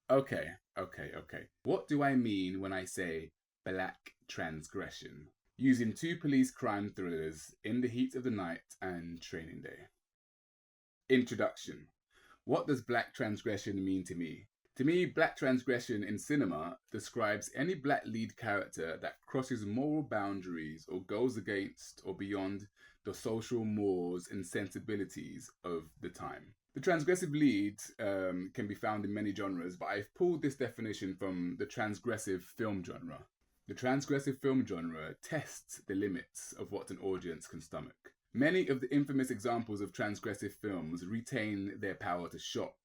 Okay. What do I mean when I say Black Transgression? Using two police crime thrillers, In the Heat of the Night and Training Day. Introduction. What does Black Transgression mean to me? To me, Black Transgression in cinema describes any black lead character that crosses moral boundaries or goes against or beyond the social mores and sensibilities of the time. The transgressive lead can be found in many genres, but I've pulled this definition from the transgressive film genre. The transgressive film genre tests the limits of what an audience can stomach. Many of the infamous examples of transgressive films retain their power to shock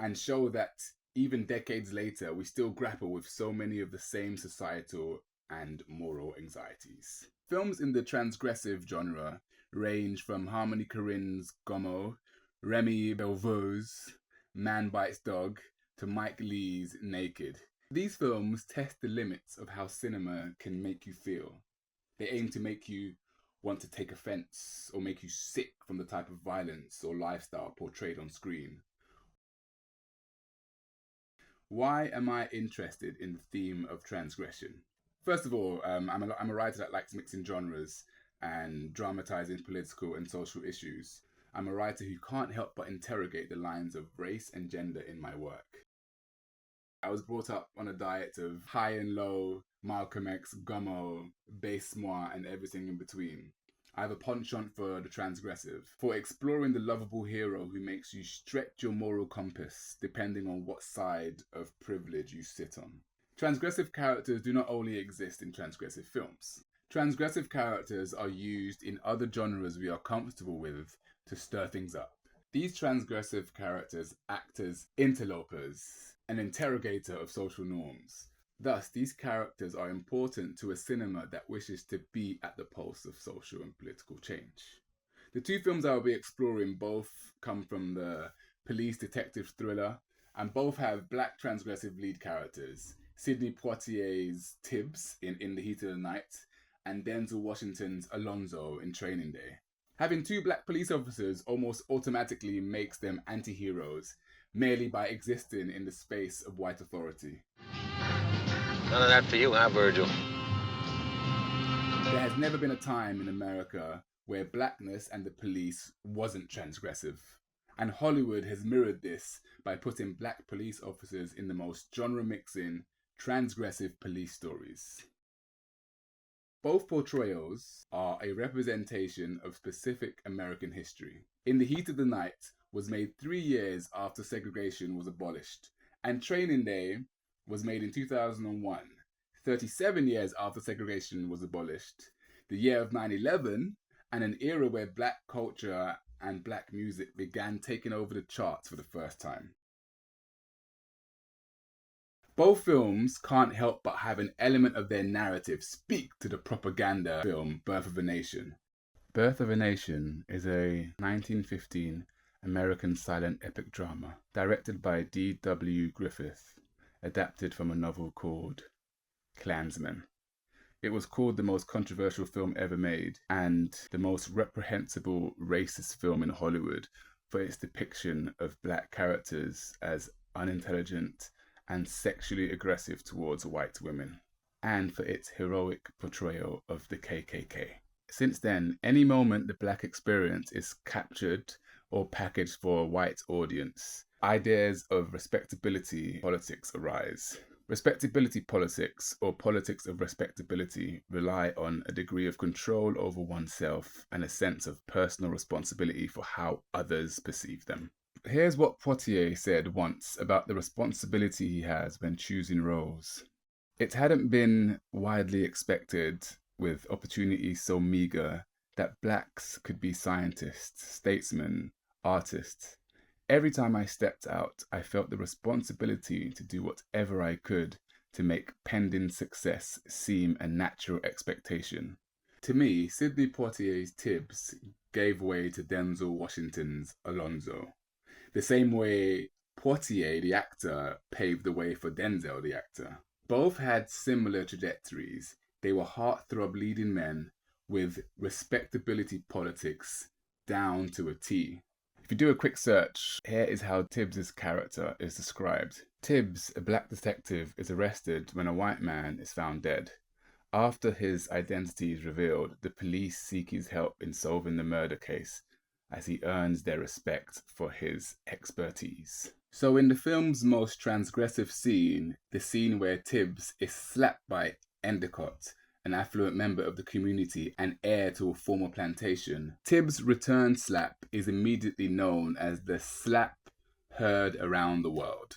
and show that even decades later, we still grapple with so many of the same societal and moral anxieties. Films in the transgressive genre range from Harmony Korine's Gommo, Remy Belveau's Man Bites Dog, to Mike Leigh's Naked. These films test the limits of how cinema can make you feel. They aim to make you want to take offense or make you sick from the type of violence or lifestyle portrayed on screen. Why am I interested in the theme of transgression? First of all, I'm a writer that likes mixing genres and dramatizing political and social issues. I'm a writer who can't help but interrogate the lines of race and gender in my work. I was brought up on a diet of high and low, Malcolm X, Gummo, basse-moi, and everything in between. I have a penchant for the transgressive, for exploring the lovable hero who makes you stretch your moral compass depending on what side of privilege you sit on. Transgressive characters do not only exist in transgressive films. Transgressive characters are used in other genres we are comfortable with to stir things up. These transgressive characters act as interlopers, an interrogator of social norms. Thus, these characters are important to a cinema that wishes to be at the pulse of social and political change. The two films I will be exploring both come from the police detective thriller, and both have black transgressive lead characters, Sidney Poitier's Tibbs in The Heat of the Night, and Denzel Washington's Alonzo in Training Day. Having two black police officers almost automatically makes them anti-heroes, merely by existing in the space of white authority. None of that for you, huh, Virgil? There has never been a time in America where blackness and the police wasn't transgressive. And Hollywood has mirrored this by putting black police officers in the most genre-mixing, transgressive police stories. Both portrayals are a representation of specific American history. In the Heat of the Night was made 3 years after segregation was abolished, and Training Day was made in 2001, 37 years after segregation was abolished, the year of 9/11, and an era where black culture and black music began taking over the charts for the first time. Both films can't help but have an element of their narrative speak to the propaganda film Birth of a Nation. Birth of a Nation is a 1915 American silent epic drama directed by D.W. Griffith, adapted from a novel called Klansman. It was called the most controversial film ever made and the most reprehensible racist film in Hollywood for its depiction of black characters as unintelligent and sexually aggressive towards white women, and for its heroic portrayal of the KKK. Since then, any moment the black experience is captured or packaged for a white audience, ideas of respectability politics arise. Respectability politics, or politics of respectability, rely on a degree of control over oneself and a sense of personal responsibility for how others perceive them. Here's what Poitier said once about the responsibility he has when choosing roles. It hadn't been widely expected, with opportunities so meager, that blacks could be scientists, statesmen, artists. Every time I stepped out, I felt the responsibility to do whatever I could to make pending success seem a natural expectation. To me, Sidney Poitier's Tibbs gave way to Denzel Washington's Alonzo. The same way Poitier, the actor, paved the way for Denzel, the actor. Both had similar trajectories. They were heartthrob leading men with respectability politics down to a T. If you do a quick search, here is how Tibbs' character is described. Tibbs, a black detective, is arrested when a white man is found dead. After his identity is revealed, the police seek his help in solving the murder case, as he earns their respect for his expertise. So in the film's most transgressive scene, the scene where Tibbs is slapped by Endicott, an affluent member of the community and heir to a former plantation, Tibbs' return slap is immediately known as the slap heard around the world.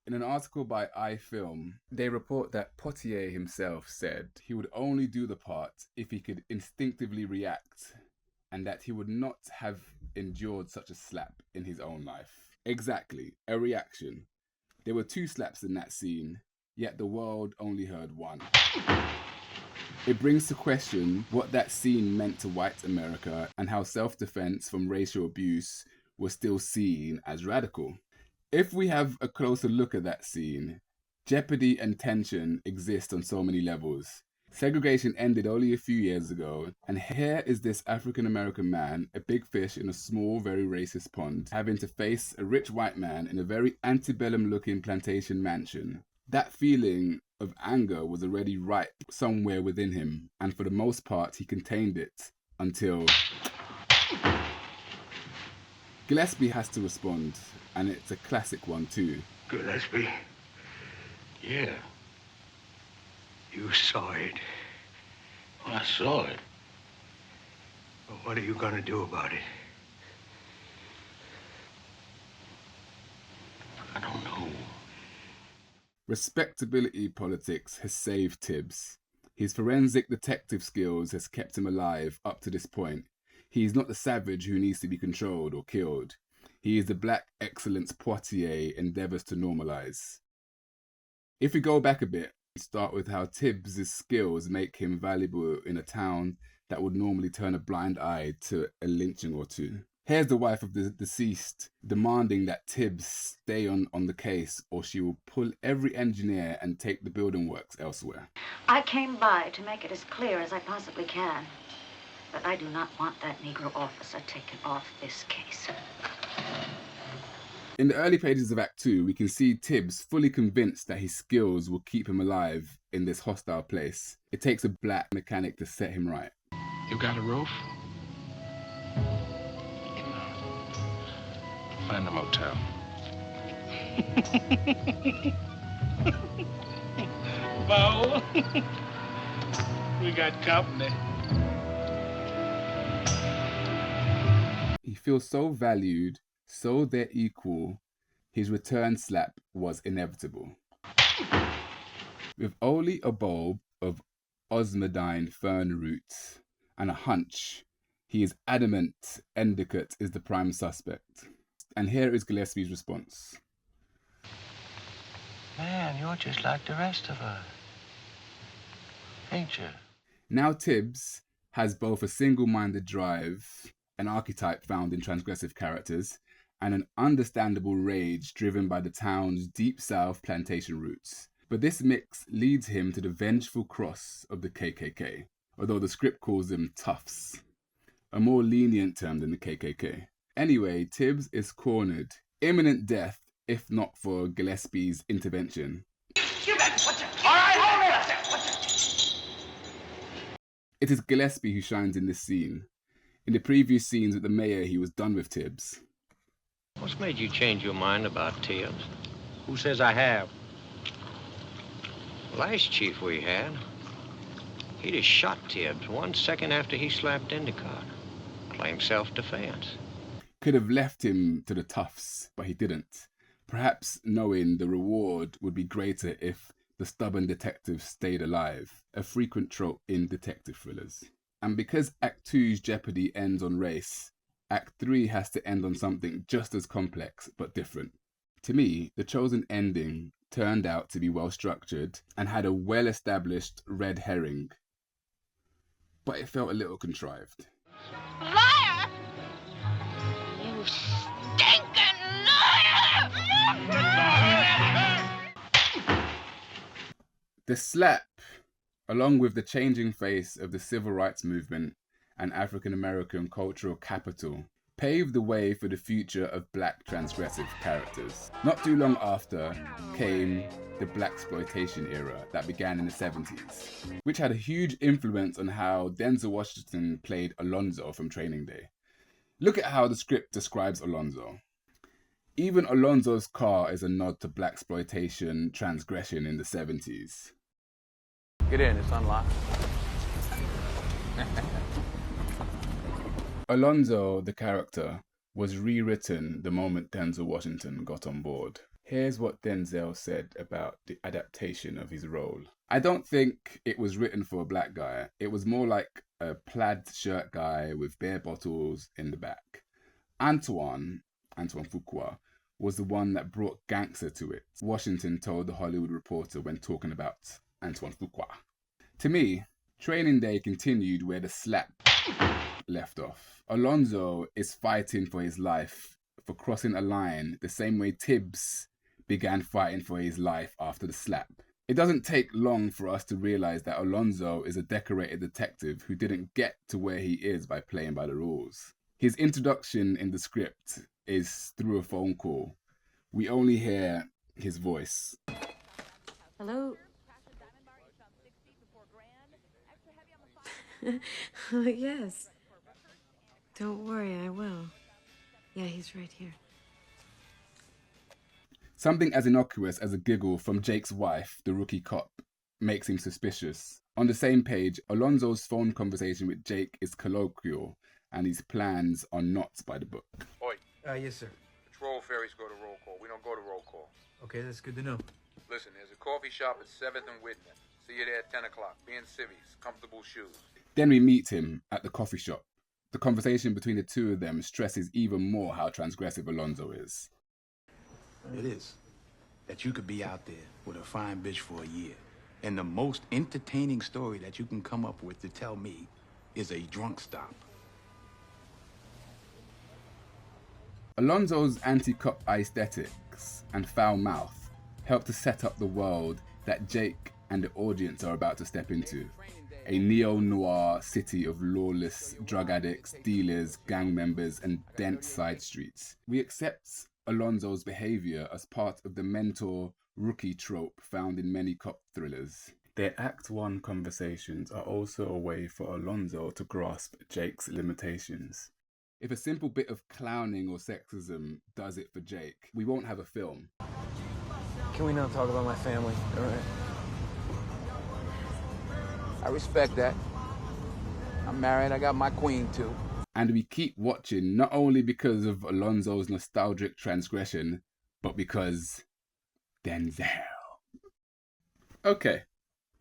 In an article by iFilm, they report that Poitier himself said he would only do the part if he could instinctively react, and that he would not have endured such a slap in his own life. Exactly, a reaction. There were 2 slaps in that scene, yet the world only heard 1. It brings to question what that scene meant to white America and how self-defense from racial abuse was still seen as radical. If we have a closer look at that scene, jeopardy and tension exist on so many levels. Segregation ended only a few years ago, and here is this African-American man, a big fish in a small, very racist pond, having to face a rich white man in a very antebellum-looking plantation mansion. That feeling of anger was already ripe somewhere within him, and for the most part he contained it until Gillespie has to respond, and it's a classic one too. Gillespie? Yeah. You saw it. I saw it. Well, what are you gonna do about it? I don't know. Respectability politics has saved Tibbs. His forensic detective skills has kept him alive up to this point. He is not the savage who needs to be controlled or killed. He is the black excellence Poitier endeavors to normalize. If we go back a bit, start with how Tibbs' skills make him valuable in a town that would normally turn a blind eye to a lynching or 2. Here's the wife of the deceased demanding that Tibbs stay on the case or she will pull every engineer and take the building works elsewhere. I came by to make it as clear as I possibly can, but I do not want that Negro officer taken off this case. In the early pages of Act 2, we can see Tibbs fully convinced that his skills will keep him alive in this hostile place. It takes a black mechanic to set him right. You got a roof? Find a motel. Bo, we got company. He feels so valued, so they're equal, his return slap was inevitable. With only a bulb of osmodine fern roots and a hunch, he is adamant Endicott is the prime suspect. And here is Gillespie's response. Man, you're just like the rest of us. Ain't you? Now Tibbs has both a single-minded drive, an archetype found in transgressive characters, and an understandable rage driven by the town's deep south plantation roots. But this mix leads him to the vengeful cross of the KKK, although the script calls them toughs, a more lenient term than the KKK. Anyway, Tibbs is cornered. Imminent death, if not for Gillespie's intervention. It is Gillespie who shines in this scene. In the previous scenes with the mayor, he was done with Tibbs. What's made you change your mind about Tibbs? Who says I have? Last chief we had, he just shot Tibbs 1 second after he slapped Endicott. Claimed self-defense. Could have left him to the toughs, but he didn't. Perhaps knowing the reward would be greater if the stubborn detective stayed alive, a frequent trope in detective thrillers. And because Act 2's jeopardy ends on race, Act 3 has to end on something just as complex but different. To me, the chosen ending turned out to be well structured and had a well-established red herring, but it felt a little contrived. Liar! You stinking liar! The slap along with the changing face of the civil rights movement and African American cultural capital, paved the way for the future of black transgressive characters. Not too long after came the blaxploitation era that began in the 70s, which had a huge influence on how Denzel Washington played Alonzo from Training Day. Look at how the script describes Alonzo. Even Alonzo's car is a nod to blaxploitation transgression in the 70s. Get in, it's unlocked. Alonzo, the character, was rewritten the moment Denzel Washington got on board. Here's what Denzel said about the adaptation of his role. I don't think it was written for a black guy. It was more like a plaid shirt guy with beer bottles in the back. Antoine Fuqua, was the one that brought gangster to it, Washington told the Hollywood Reporter when talking about Antoine Fuqua. To me, Training Day continued where the slap left off. Alonzo is fighting for his life, for crossing a line, the same way Tibbs began fighting for his life after the slap. It doesn't take long for us to realize that Alonzo is a decorated detective who didn't get to where he is by playing by the rules. His introduction in the script is through a phone call. We only hear his voice. Hello? Yes. Don't worry, I will. Yeah, he's right here. Something as innocuous as a giggle from Jake's wife, the rookie cop, makes him suspicious. On the same page, Alonzo's phone conversation with Jake is colloquial, and his plans are not by the book. Oi. Yes, sir. Patrol ferries go to roll call. We don't go to roll call. Okay, that's good to know. Listen, there's a coffee shop at 7th and Whitman. See you there at 10 o'clock. Be in civvies. Comfortable shoes. Then we meet him at the coffee shop. The conversation between the two of them stresses even more how transgressive Alonzo is. It is. That you could be out there with a fine bitch for a year, and the most entertaining story that you can come up with to tell me is a drunk stop. Alonzo's anti-cop aesthetics and foul mouth help to set up the world that Jake and the audience are about to step into. A neo-noir city of lawless drug addicts, dealers, gang members, and dense side streets. We accept Alonzo's behavior as part of the mentor-rookie trope found in many cop thrillers. Their Act 1 conversations are also a way for Alonzo to grasp Jake's limitations. If a simple bit of clowning or sexism does it for Jake, we won't have a film. Can we not talk about my family, all right? I respect that. I'm married. I got my queen, too. And we keep watching not only because of Alonzo's nostalgic transgression, but because Denzel. Okay.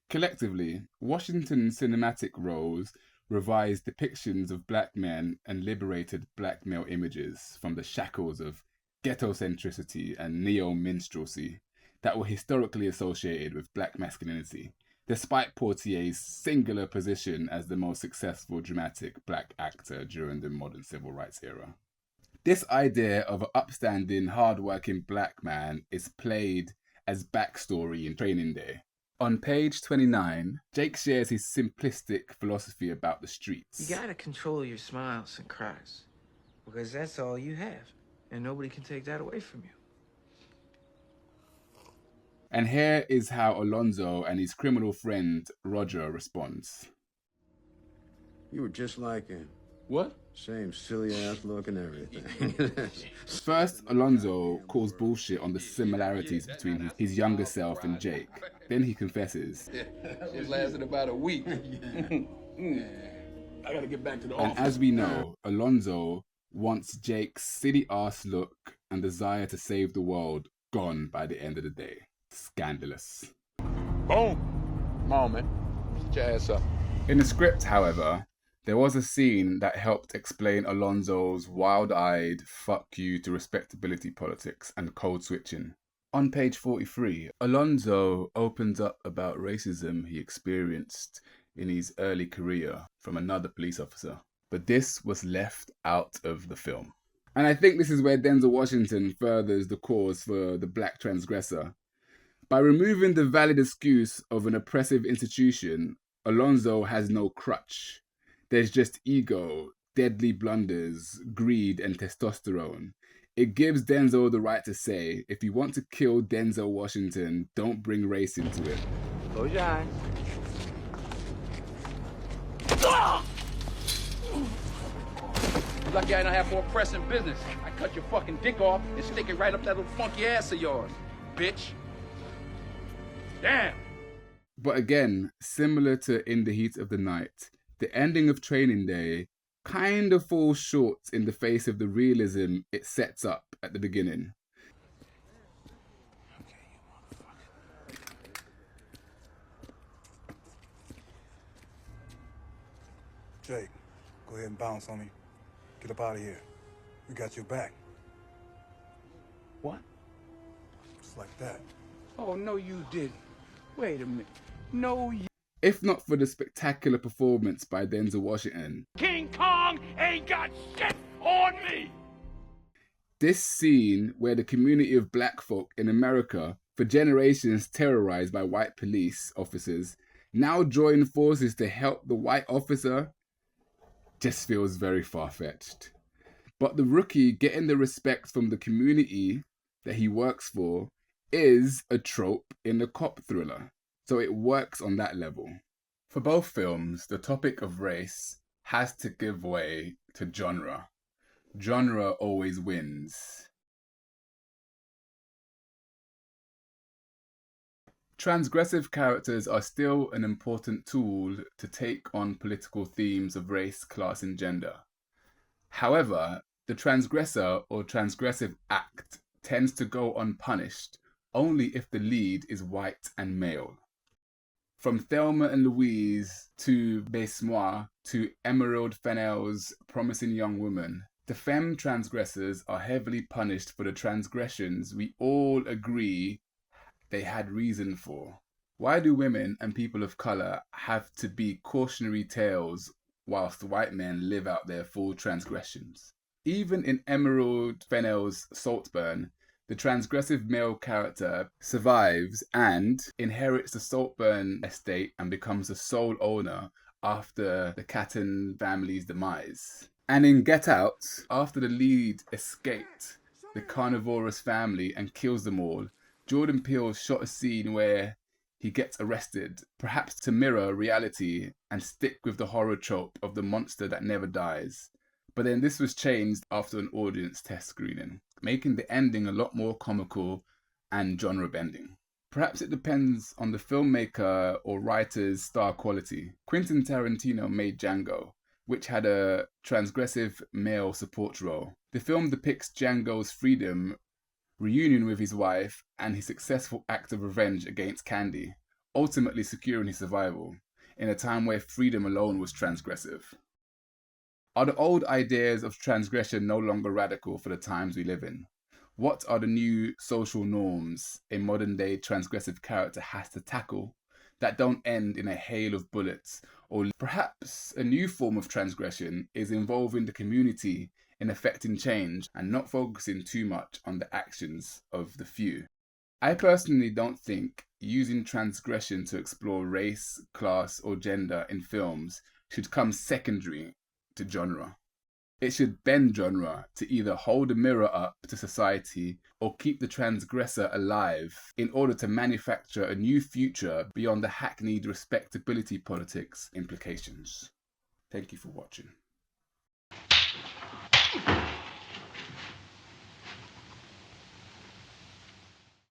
Collectively, Washington's cinematic roles revised depictions of black men and liberated black male images from the shackles of ghettocentricity and neo-minstrelsy that were historically associated with black masculinity, despite Portier's singular position as the most successful dramatic black actor during the modern civil rights era. This idea of an upstanding, hard-working black man is played as backstory in Training Day. On page 29, Jake shares his simplistic philosophy about the streets. You gotta control your smiles and cries, because that's all you have, and nobody can take that away from you. And here is how Alonzo and his criminal friend Roger responds. You were just like him. What? Same silly ass look and everything. First, Alonzo calls bullshit on the similarities between his younger self and Jake. Then he confesses. It lasted about a week. I gotta get back to the office. And as we know, Alonzo wants Jake's silly ass look and desire to save the world gone by the end of the day. Scandalous. Boom! Come on, man. Get your ass up. In the script, however, there was a scene that helped explain Alonzo's wild-eyed fuck you to respectability politics and code switching. On page 43, Alonzo opens up about racism he experienced in his early career from another police officer. But this was left out of the film. And I think this is where Denzel Washington furthers the cause for the black transgressor By removing the valid excuse of an oppressive institution, Alonzo has no crutch. There's just ego, deadly blunders, greed, and testosterone. It gives Denzel the right to say, if you want to kill Denzel Washington, don't bring race into it. Close your eyes. Lucky I don't have more pressing business. I cut your fucking dick off and stick it right up that little funky ass of yours, bitch. Damn. But again, similar to In the Heat of the Night, the ending of Training Day kind of falls short in the face of the realism it sets up at the beginning. Jake, go ahead and bounce on me. Get up out of here. We got your back. What? Just like that. Oh, no, you didn't. Wait a minute. No, you... If not for the spectacular performance by Denzel Washington, King Kong ain't got shit on me! this scene where the community of black folk in America, for generations terrorized by white police officers, now join forces to help the white officer, just feels very far-fetched. But the rookie getting the respect from the community that he works for is a trope in a cop thriller, so it works on that level. For both films, the topic of race has to give way to genre. Genre always wins. Transgressive characters are still an important tool to take on political themes of race, class, and gender. However, the transgressor or transgressive act tends to go unpunished only if the lead is white and male. From Thelma and Louise to Baise-Moi to Emerald Fennell's Promising Young Woman, the femme transgressors are heavily punished for the transgressions we all agree they had reason for. Why do women and people of colour have to be cautionary tales whilst white men live out their full transgressions? Even in Emerald Fennell's Saltburn, the transgressive male character survives and inherits the Saltburn estate and becomes the sole owner after the Catton family's demise. And in Get Out, after the lead escaped the carnivorous family and kills them all, Jordan Peele shot a scene where he gets arrested, perhaps to mirror reality and stick with the horror trope of the monster that never dies. But then this was changed after an audience test screening, making the ending a lot more comical and genre bending. Perhaps it depends on the filmmaker or writer's star quality. Quentin Tarantino made Django, which had a transgressive male support role. The film depicts Django's freedom, reunion with his wife, and his successful act of revenge against Candy, ultimately securing his survival, in a time where freedom alone was transgressive. Are the old ideas of transgression no longer radical for the times we live in? What are the new social norms a modern-day transgressive character has to tackle that don't end in a hail of bullets? Or perhaps a new form of transgression is involving the community in effecting change and not focusing too much on the actions of the few. I personally don't think using transgression to explore race, class, or gender in films should come secondary to genre. It should bend genre to either hold a mirror up to society or keep the transgressor alive in order to manufacture a new future beyond the hackneyed respectability politics implications. Thank you for watching.